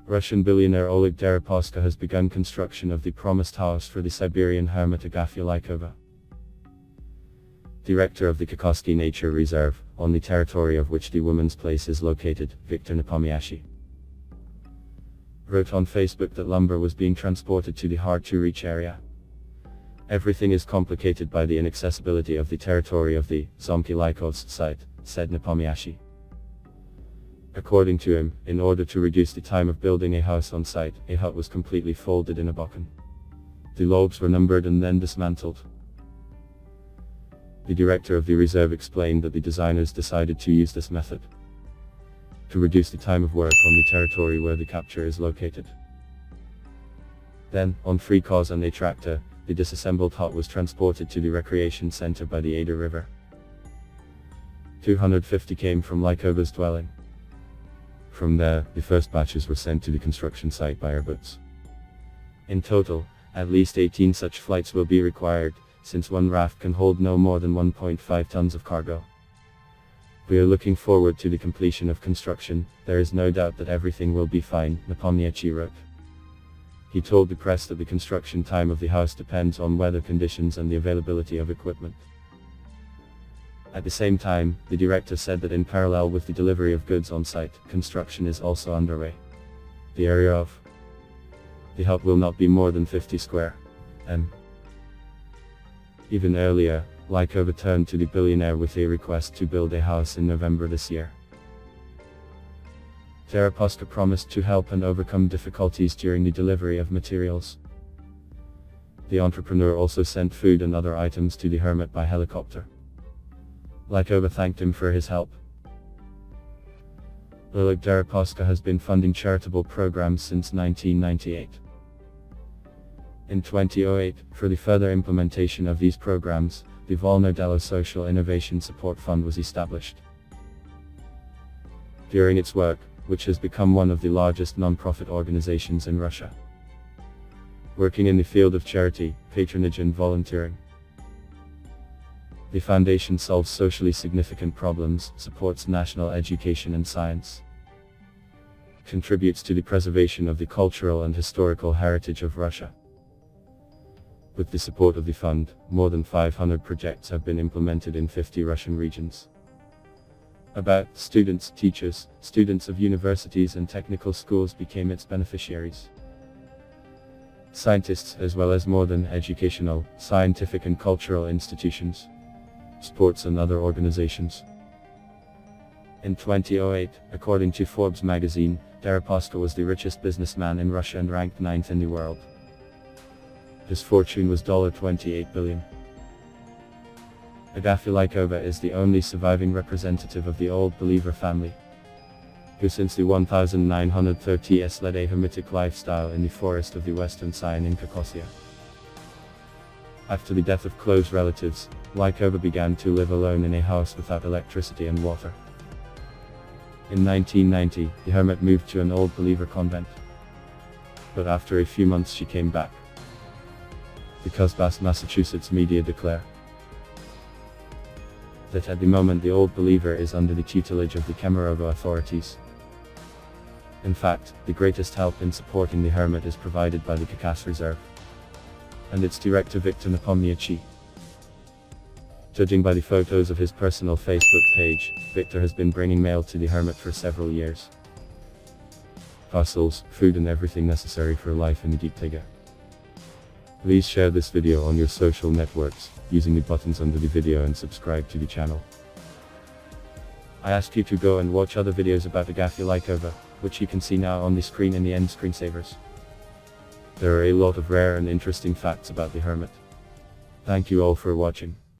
Russian billionaire Oleg Deripaska has begun construction of the promised house for the Siberian hermit Agafia Lykova, director of the Khakassky Nature Reserve, on the territory of which the woman's place is located. Victor Nepomnyashchy wrote on Facebook that lumber was being transported to the hard-to-reach area. Everything is complicated by the inaccessibility of the territory of the Zaimki Lykovs site, said Nepomnyashchy. According to him, in order to reduce the time of building a house on site, a hut was completely folded in Abakan. The logs were numbered and then dismantled. The director of the reserve explained that the designers decided to use this method to reduce the time of work on the territory where the capture is located. Then, on free cars and a tractor, the disassembled hut was transported to the recreation center by the Ada River. 250 came from Lykova's dwelling. From there, the first batches were sent to the construction site by airboats. In total, at least 18 such flights will be required, since one raft can hold no more than 1.5 tons of cargo. We are looking forward to the completion of construction. There is no doubt that everything will be fine, Nepomnyashchy wrote. He told the press that the construction time of the house depends on weather conditions and the availability of equipment. At the same time, the director said that in parallel with the delivery of goods on site, construction is also underway. The area of the hut will not be more than 50 square m. Even earlier, Lykova turned to the billionaire with a request to build a house in November this year. Deripaska promised to help and overcome difficulties during the delivery of materials. The entrepreneur also sent food and other items to the hermit by helicopter. Lykova thanked him for his help. Oleg Deripaska has been funding charitable programs since 1998. In 2008, for the further implementation of these programs, the Volnodello Social Innovation Support Fund was established. During its work, which has become one of the largest non-profit organizations in Russia, working in the field of charity, patronage and volunteering, the foundation solves socially significant problems, supports national education and science, contributes to the preservation of the cultural and historical heritage of Russia. With the support of the fund, more than 500 projects have been implemented in 50 Russian regions. About students, teachers, students of universities and technical schools became its beneficiaries. Scientists, as well as more than educational, scientific and cultural institutions, sports and other organizations. In 2008, according to Forbes magazine, Deripaska was the richest businessman in Russia and ranked 9th in the world. His fortune was $28 billion. Agafya Lykova is the only surviving representative of the Old Believer family, who since the 1930s led a hermitic lifestyle in the forest of the Western Scion in Khakassia. After the death of close relatives, Lykova began to live alone in a house without electricity and water. In 1990, the hermit moved to an Old Believer convent. But after a few months she came back. The Khakassky, Massachusetts media declare that at the moment the Old Believer is under the tutelage of the Kemerovo authorities. In fact, the greatest help in supporting the hermit is provided by the Khakassky Reserve and its director Victor Nepomnyashchy. Judging by the photos of his personal Facebook page, Victor has been bringing mail to the hermit for several years. Parcels, food and everything necessary for life in the deep taiga. Please share this video on your social networks, using the buttons under the video and subscribe to the channel. I ask you to go and watch other videos about Agafya Lykova, which you can see now on the screen in the end screensavers. There are a lot of rare and interesting facts about the hermit. Thank you all for watching.